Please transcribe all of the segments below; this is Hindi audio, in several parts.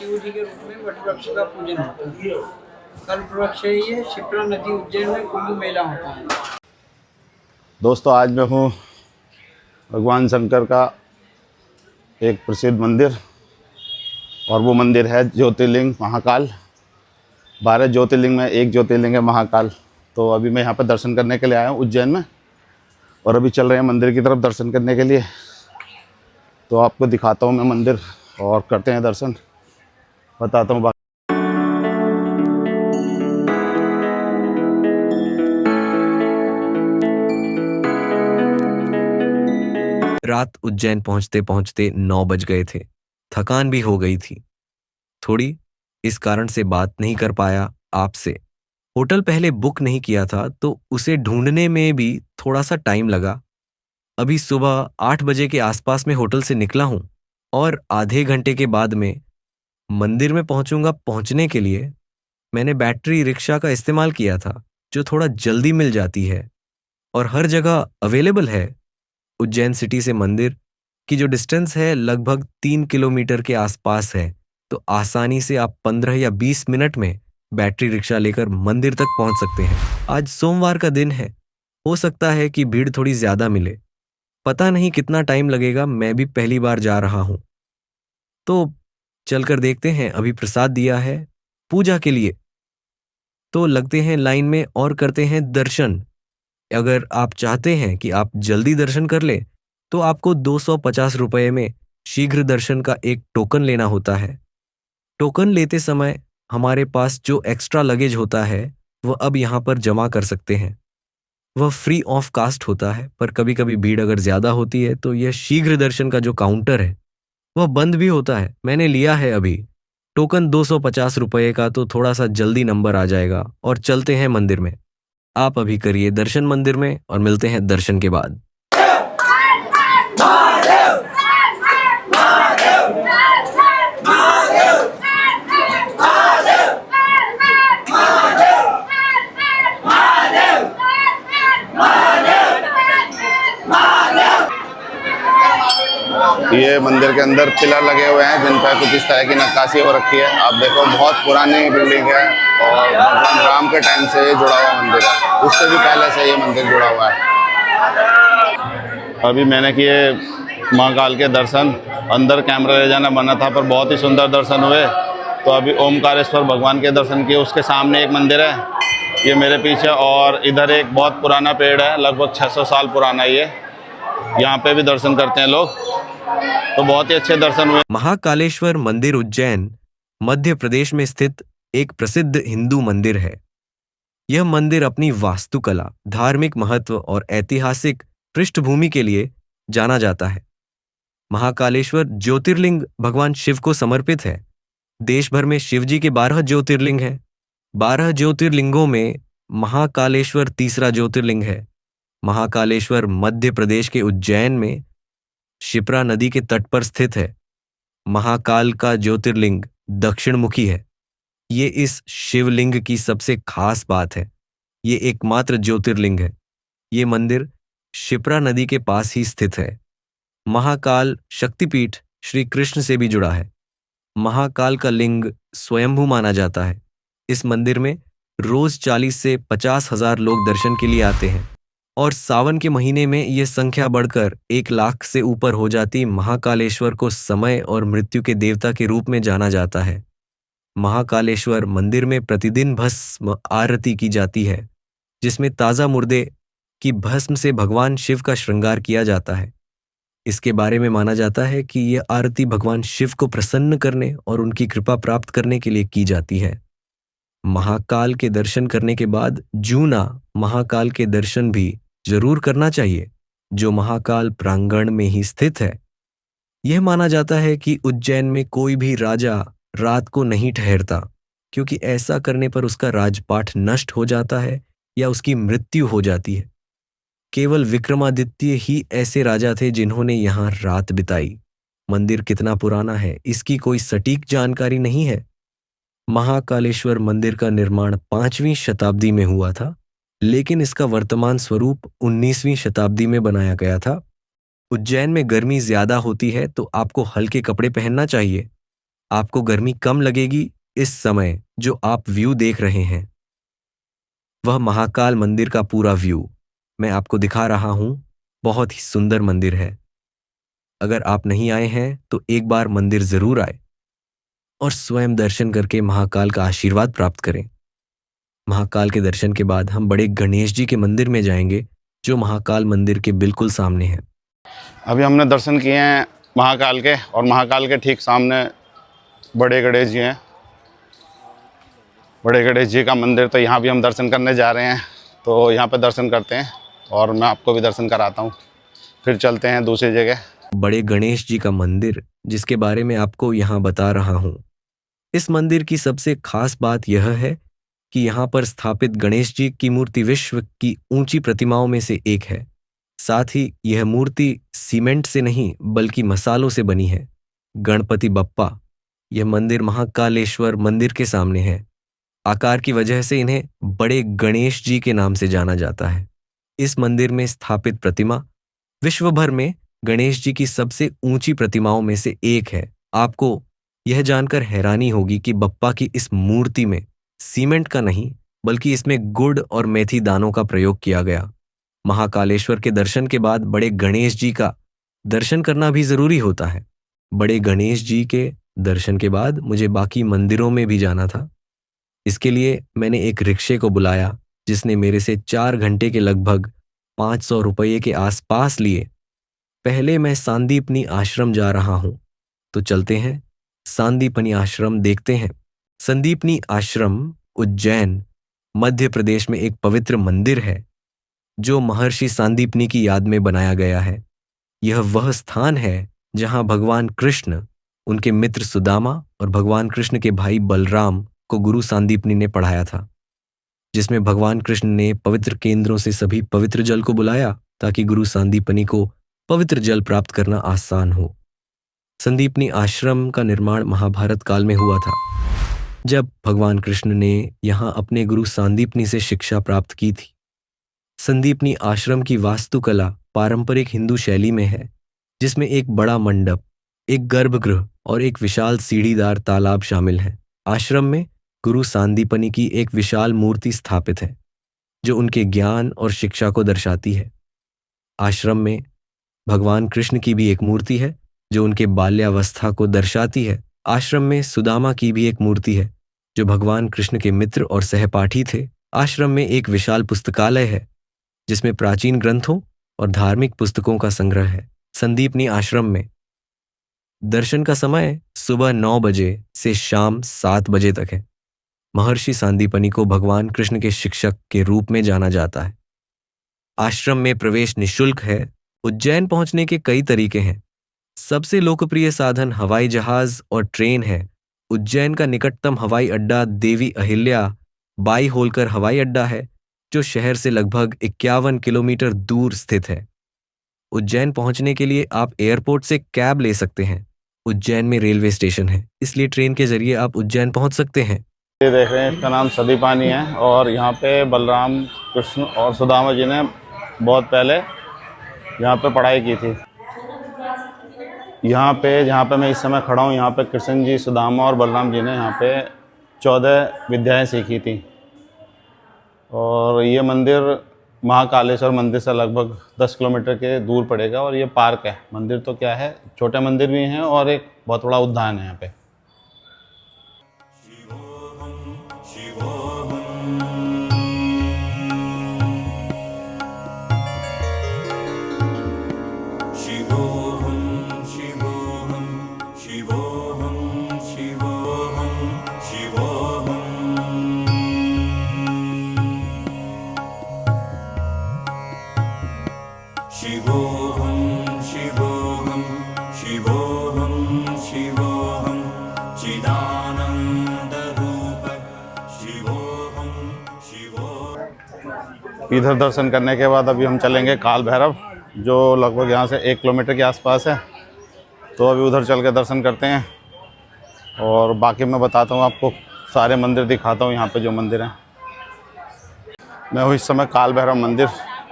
शिव जी के रूप में वट वृक्ष का पूजन होता है। कल्प वृक्ष है ये, क्षिप्रा नदी उज्जैन में कुंभ मेला होता है। दोस्तों, आज मैं हूँ भगवान शंकर का एक प्रसिद्ध मंदिर, और वो मंदिर है ज्योतिर्लिंग महाकाल। 12 ज्योतिर्लिंग में एक ज्योतिर्लिंग है महाकाल। तो अभी मैं यहाँ पर दर्शन करने के लिए आया हूँ उज्जैन में, और अभी चल रहे हैं मंदिर की तरफ दर्शन करने के लिए। तो आपको दिखाता हूँ मैं मंदिर, और करते हैं दर्शन, बताता हूँ। रात उज्जैन पहुंचते पहुंचते 9 बज गए थे। थकान भी हो गई थी थोड़ी, इस कारण से बात नहीं कर पाया आपसे। होटल पहले बुक नहीं किया था तो उसे ढूंढने में भी थोड़ा सा टाइम लगा। अभी सुबह 8 बजे के आसपास में होटल से निकला हूं, और आधे घंटे के बाद में मंदिर में पहुंचूंगा। पहुंचने के लिए मैंने बैटरी रिक्शा का इस्तेमाल किया था, जो थोड़ा जल्दी मिल जाती है और हर जगह अवेलेबल है। उज्जैन सिटी से मंदिर की जो डिस्टेंस है लगभग 3 किलोमीटर के आसपास है, तो आसानी से आप 15 या 20 मिनट में बैटरी रिक्शा लेकर मंदिर तक पहुंच सकते हैं। आज सोमवार का दिन है, हो सकता है कि भीड़ थोड़ी ज्यादा मिले। पता नहीं कितना टाइम लगेगा, मैं भी पहली बार जा रहा हूं, तो चलकर देखते हैं। अभी प्रसाद दिया है पूजा के लिए, तो लगते हैं लाइन में और करते हैं दर्शन। अगर आप चाहते हैं कि आप जल्दी दर्शन कर ले, तो आपको 250 रुपये में शीघ्र दर्शन का एक टोकन लेना होता है। टोकन लेते समय हमारे पास जो एक्स्ट्रा लगेज होता है वह अब यहाँ पर जमा कर सकते हैं। वह फ्री ऑफ कास्ट होता है, पर कभी कभी भीड़ अगर ज्यादा होती है तो यह शीघ्र दर्शन का जो काउंटर है वह बंद भी होता है। मैंने लिया है अभी टोकन 250 रुपये का, तो थोड़ा सा जल्दी नंबर आ जाएगा और चलते हैं मंदिर में। आप अभी करिए दर्शन मंदिर में, और मिलते हैं दर्शन के बाद। ये मंदिर के अंदर पिलर लगे हुए हैं जिन पर कुछ इस तरह की नक्काशी हो रखी है। आप देखो, बहुत पुरानी बिल्डिंग है, और भगवान राम के टाइम से ये जुड़ा हुआ मंदिर है। उससे भी पहले से ये मंदिर जुड़ा हुआ है। अभी मैंने किए महाकाल के दर्शन। अंदर कैमरा ले जाना मना था, पर बहुत ही सुंदर दर्शन हुए। तो अभी ओमकारेश्वर भगवान के दर्शन किए। उसके सामने एक मंदिर है, ये मेरे पीछे, और इधर एक बहुत पुराना पेड़ है, लगभग 600 साल पुराना। ये यहाँ पे भी दर्शन करते हैं लोग, तो बहुत ही अच्छे दर्शन हुए। महाकालेश्वर मंदिर उज्जैन मध्य प्रदेश में स्थित एक प्रसिद्ध हिंदू मंदिर है। यह मंदिर अपनी वास्तुकला, धार्मिक महत्व और ऐतिहासिक पृष्ठभूमि के लिए जाना जाता है। महाकालेश्वर ज्योतिर्लिंग भगवान शिव को समर्पित है। देश भर में शिव जी के 12 ज्योतिर्लिंग हैं। 12 ज्योतिर्लिंगों में महाकालेश्वर तीसरा ज्योतिर्लिंग है। महाकालेश्वर मध्य प्रदेश के उज्जैन में क्षिप्रा नदी के तट पर स्थित है। महाकाल का ज्योतिर्लिंग दक्षिणमुखी है। ये इस शिवलिंग की सबसे खास बात है। ये एकमात्र ज्योतिर्लिंग है। ये मंदिर क्षिप्रा नदी के पास ही स्थित है। महाकाल शक्तिपीठ श्री कृष्ण से भी जुड़ा है। महाकाल का लिंग स्वयंभू माना जाता है। इस मंदिर में रोज 40 से 50,000 लोग दर्शन के लिए आते हैं, और सावन के महीने में यह संख्या बढ़कर 1 लाख से ऊपर हो जाती। महाकालेश्वर को समय और मृत्यु के देवता के रूप में जाना जाता है। महाकालेश्वर मंदिर में प्रतिदिन भस्म आरती की जाती है, जिसमें ताजा मुर्दे की भस्म से भगवान शिव का श्रृंगार किया जाता है। इसके बारे में माना जाता है कि यह आरती भगवान शिव को प्रसन्न करने और उनकी कृपा प्राप्त करने के लिए की जाती है। महाकाल के दर्शन करने के बाद जूना महाकाल के दर्शन भी जरूर करना चाहिए, जो महाकाल प्रांगण में ही स्थित है। यह माना जाता है कि उज्जैन में कोई भी राजा रात को नहीं ठहरता, क्योंकि ऐसा करने पर उसका राजपाट नष्ट हो जाता है या उसकी मृत्यु हो जाती है। केवल विक्रमादित्य ही ऐसे राजा थे जिन्होंने यहाँ रात बिताई। मंदिर कितना पुराना है इसकी कोई सटीक जानकारी नहीं है। महाकालेश्वर मंदिर का निर्माण 5वीं शताब्दी में हुआ था, लेकिन इसका वर्तमान स्वरूप 19वीं शताब्दी में बनाया गया था। उज्जैन में गर्मी ज्यादा होती है, तो आपको हल्के कपड़े पहनना चाहिए। आपको गर्मी कम लगेगी इस समय जो आप व्यू देख रहे हैं। वह महाकाल मंदिर का पूरा व्यू मैं आपको दिखा रहा हूं। बहुत ही सुंदर मंदिर है। अगर आप नहीं आए हैं तो एक बार मंदिर जरूर आए और स्वयं दर्शन करके महाकाल का आशीर्वाद प्राप्त करें। महाकाल के दर्शन के बाद हम बड़े गणेश जी के मंदिर में जाएंगे जो महाकाल मंदिर के बिल्कुल सामने है। अभी हमने दर्शन किए हैं महाकाल के, और महाकाल के ठीक सामने बड़े गणेश जी हैं। बड़े गणेश जी का मंदिर, तो यहाँ भी हम दर्शन करने जा रहे हैं। तो यहाँ पे दर्शन करते हैं और मैं आपको भी दर्शन कराता हूँ, फिर चलते हैं दूसरी जगह। बड़े गणेश जी का मंदिर जिसके बारे में आपको यहाँ बता रहा हूँ। इस मंदिर की सबसे खास बात यह है कि यहाँ पर स्थापित गणेश जी की मूर्ति विश्व की ऊंची प्रतिमाओं में से एक है। साथ ही यह मूर्ति सीमेंट से नहीं बल्कि मसालों से बनी है। गणपति बप्पा, यह मंदिर महाकालेश्वर मंदिर के सामने है। आकार की वजह से इन्हें बड़े गणेश जी के नाम से जाना जाता है। इस मंदिर में स्थापित प्रतिमा विश्व भर में गणेश जी की सबसे ऊंची प्रतिमाओं में से एक है। आपको यह जानकर हैरानी होगी कि बप्पा की इस मूर्ति में सीमेंट का नहीं बल्कि इसमें गुड़ और मेथी दानों का प्रयोग किया गया। महाकालेश्वर के दर्शन के बाद बड़े गणेश जी का दर्शन करना भी जरूरी होता है। बड़े गणेश जी के दर्शन के बाद मुझे बाकी मंदिरों में भी जाना था। इसके लिए मैंने एक रिक्शे को बुलाया जिसने मेरे से 4 घंटे के लगभग 500 रुपये के आसपास लिए। पहले मैं सांदीपनी आश्रम जा रहा हूं, तो चलते हैं सांदीपनी आश्रम देखते हैं। संदीपनी आश्रम उज्जैन मध्य प्रदेश में एक पवित्र मंदिर है जो महर्षि सांदीपनी की याद में बनाया गया है। यह वह स्थान है जहां भगवान कृष्ण, उनके मित्र सुदामा और भगवान कृष्ण के भाई बलराम को गुरु सांदीपनी ने पढ़ाया था, जिसमें भगवान कृष्ण ने पवित्र केंद्रों से सभी पवित्र जल को बुलाया ताकि गुरु सांदीपनी को पवित्र जल प्राप्त करना आसान हो। संदीपनी आश्रम का निर्माण महाभारत काल में हुआ था, जब भगवान कृष्ण ने यहाँ अपने गुरु सांदीपनी से शिक्षा प्राप्त की थी। संदीपनी आश्रम की वास्तुकला पारंपरिक हिंदू शैली में है, जिसमें एक बड़ा मंडप, एक गर्भगृह और एक विशाल सीढ़ीदार तालाब शामिल है। आश्रम में गुरु सांदीपनी की एक विशाल मूर्ति स्थापित है जो उनके ज्ञान और शिक्षा को दर्शाती है। आश्रम में भगवान कृष्ण की भी एक मूर्ति है जो उनके बाल्यावस्था को दर्शाती है। आश्रम में सुदामा की भी एक मूर्ति है जो भगवान कृष्ण के मित्र और सहपाठी थे। आश्रम में एक विशाल पुस्तकालय है जिसमें प्राचीन ग्रंथों और धार्मिक पुस्तकों का संग्रह है। संदीपनी आश्रम में दर्शन का समय सुबह 9 बजे से शाम 7 बजे तक है। महर्षि सांदीपनी को भगवान कृष्ण के शिक्षक के रूप में जाना जाता है। आश्रम में प्रवेश निःशुल्क है। उज्जैन पहुंचने के कई तरीके हैं। सबसे लोकप्रिय साधन हवाई जहाज और ट्रेन है। उज्जैन का निकटतम हवाई अड्डा देवी अहिल्या बाई होलकर हवाई अड्डा है जो शहर से लगभग 51 किलोमीटर दूर स्थित है। उज्जैन पहुंचने के लिए आप एयरपोर्ट से कैब ले सकते हैं। उज्जैन में रेलवे स्टेशन है, इसलिए ट्रेन के जरिए आप उज्जैन पहुंच सकते हैं। ये देख रहे हैं, इसका नाम संदीपनी है और यहाँ पे बलराम, कृष्ण और सुदामा जी ने बहुत पहले यहाँ पे पढ़ाई की थी। यहाँ पे जहाँ पे मैं इस समय खड़ा हूँ, यहाँ पे कृष्ण जी, सुदामा और बलराम जी ने यहाँ पे 14 विद्याएं सीखी थी। और ये मंदिर महाकालेश्वर मंदिर से लगभग 10 किलोमीटर के दूर पड़ेगा और ये पार्क है। मंदिर तो क्या है, छोटे मंदिर भी हैं और एक बहुत बड़ा उद्यान है यहाँ पे। इधर दर्शन करने के बाद अभी हम चलेंगे काल भैरव, जो लगभग यहाँ से 1 किलोमीटर के आसपास है। तो अभी उधर चल के दर्शन करते हैं और बाकी मैं बताता हूँ आपको, सारे मंदिर दिखाता हूँ यहाँ पे जो मंदिर हैं। मैं हूँ इस समय काल भैरव मंदिर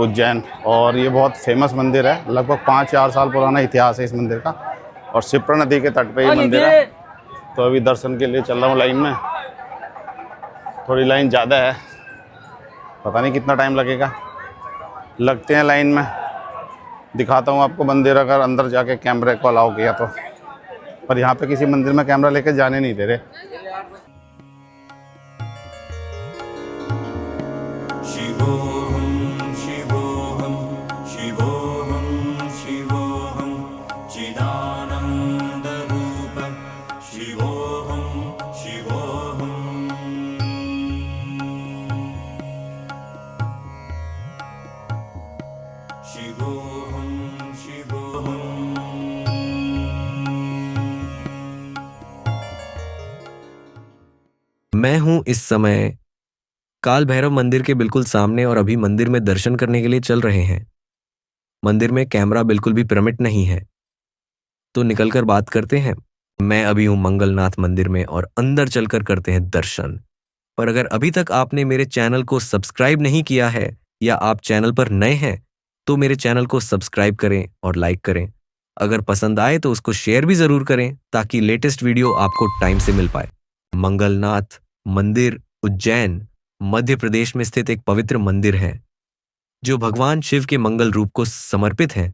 उज्जैन, और ये बहुत फेमस मंदिर है। लगभग 5-4 साल पुराना इतिहास है इस मंदिर का और शिप्रा नदी के तट पे ये मंदिर है। तो अभी दर्शन के लिए चल रहा हूँ लाइन में। थोड़ी लाइन ज़्यादा है, पता नहीं कितना टाइम लगेगा। लगते हैं लाइन में, दिखाता हूँ आपको मंदिर अगर अंदर जाके कैमरे को अलाउ किया तो। पर यहाँ पे किसी मंदिर में कैमरा लेके जाने नहीं दे रहे। शिवोहम शिवोहम शिवोहम शिवोहम चिदानंद रूप शिवोहम शिवोहम शिवोहम शिवोहम। मैं हूं इस समय काल भैरव मंदिर के बिल्कुल सामने और अभी मंदिर में दर्शन करने के लिए चल रहे हैं। मंदिर में कैमरा बिल्कुल भी परमिट नहीं है, तो निकलकर बात करते हैं। मैं अभी हूं मंगलनाथ मंदिर में और अंदर चलकर करते हैं दर्शन। पर अगर अभी तक आपने मेरे चैनल को सब्सक्राइब नहीं किया है या आप चैनल पर नए हैं तो मेरे चैनल को सब्सक्राइब करें और लाइक करें। अगर पसंद आए तो उसको शेयर भी जरूर करें ताकि लेटेस्ट वीडियो आपको टाइम से मिल पाए। मंगलनाथ मंदिर उज्जैन मध्य प्रदेश में स्थित एक पवित्र मंदिर है जो भगवान शिव के मंगल रूप को समर्पित है।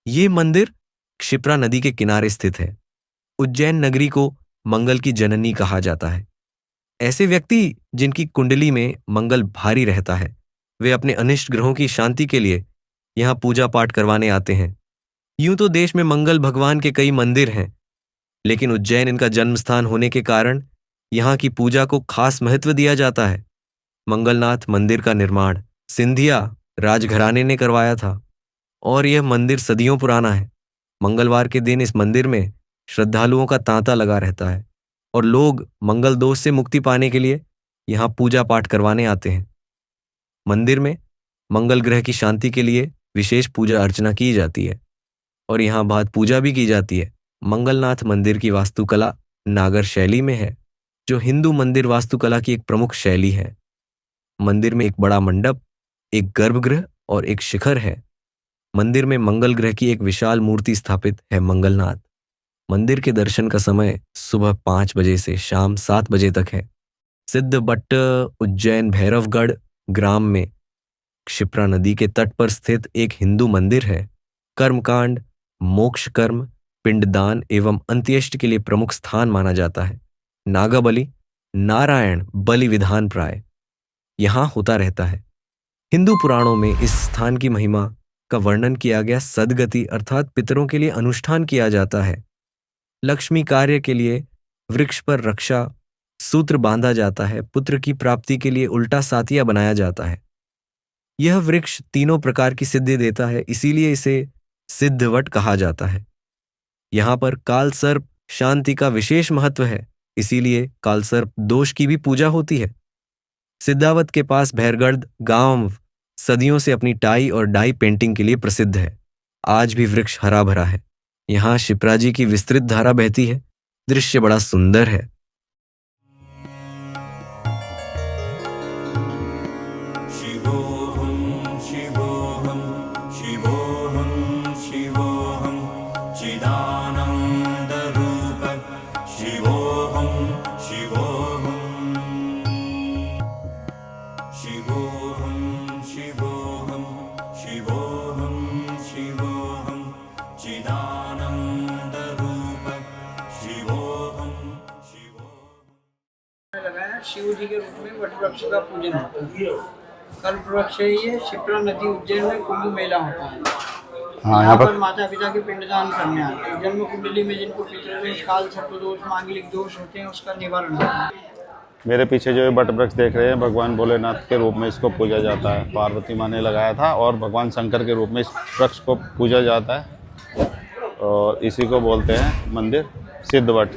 ये मंदिर क्षिप्रा नदी के किनारे स्थित है। उज्जैन नगरी को मंगल की जननी कहा जाता है। ऐसे व्यक्ति जिनकी कुंडली में मंगल भारी रहता है वे अपने अनिष्ट ग्रहों की शांति के लिए यहाँ पूजा पाठ करवाने आते हैं। यूं तो देश में मंगल भगवान के कई मंदिर हैं, लेकिन उज्जैन इनका जन्म स्थान होने के कारण यहाँ की पूजा को खास महत्व दिया जाता है। मंगलनाथ मंदिर का निर्माण सिंधिया राजघराने ने करवाया था और यह मंदिर सदियों पुराना है। मंगलवार के दिन इस मंदिर में श्रद्धालुओं का तांता लगा रहता है और लोग मंगल दोष से मुक्ति पाने के लिए यहाँ पूजा पाठ करवाने आते हैं। मंदिर में मंगल ग्रह की शांति के लिए विशेष पूजा अर्चना की जाती है और यहाँ बाद पूजा भी की जाती है। मंगलनाथ मंदिर की वास्तुकला नागर शैली में है, जो हिंदू मंदिर वास्तुकला की एक प्रमुख शैली है। मंदिर में एक बड़ा मंडप, एक गर्भगृह और एक शिखर है। मंदिर में मंगल ग्रह की एक विशाल मूर्ति स्थापित है मंगलनाथ। मंदिर के दर्शन का समय सुबह 5 बजे से शाम 7 बजे तक है। सिद्धबट्ट उज्जैन भैरवगढ़ ग्राम में क्षिप्रा नदी के तट पर स्थित एक हिंदू मंदिर है। कर्मकांड, मोक्ष कर्म, पिंडदान एवं अंत्येष्टि के लिए प्रमुख स्थान माना जाता है। नागाबलि, नारायण बलि विधान प्राय यहाँ होता रहता है। हिंदू पुराणों में इस स्थान की महिमा का वर्णन किया गया। सदगति अर्थात पितरों के लिए अनुष्ठान किया जाता है। लक्ष्मी कार्य के लिए वृक्ष पर रक्षा सूत्र बांधा जाता है। पुत्र की प्राप्ति के लिए उल्टा सातिया बनाया जाता है। यह वृक्ष 3 प्रकार की सिद्धि देता है, इसीलिए इसे सिद्धवट कहा जाता है। यहाँ पर काल सर्प शांति का विशेष महत्व है, इसीलिए काल सर्प दोष की भी पूजा होती है। सिद्धावत के पास भैरगढ़ गांव सदियों से अपनी टाई और डाई पेंटिंग के लिए प्रसिद्ध है। आज भी वृक्ष हरा भरा है। यहाँ शिप्रा जी की विस्तृत धारा बहती है। दृश्य बड़ा सुंदर है। शिवोहम शिवोहम शिवोहम शिवोहम चिदानंद रूप शिवोहम शिवोहम शिवोहम शिवोहम शिवोहम शिवोहम चिदानंद रूप शिवोहम शिवोहम। लगाया शिव जी के रूप में वट वृक्ष का पूजन होता है। कल्प वृक्ष है ये। क्षिप्रा नदी उज्जैन में कुंभ मेला होता है। हाँ, यहाँ पर माता पिता के पिंडदान करने आते हैं। जन्म कुंडली में जिनको पितृदोष, काल सर्पदोष, मांगलिक दोष होते हैं उसका निवारण होता है। मेरे पीछे जो ये बट वृक्ष देख रहे हैं, भगवान भोलेनाथ के रूप में इसको पूजा जाता है। पार्वती माँ ने लगाया था और भगवान शंकर के रूप में इस वृक्ष को पूजा जाता है और इसी को बोलते हैं मंदिर सिद्धवट।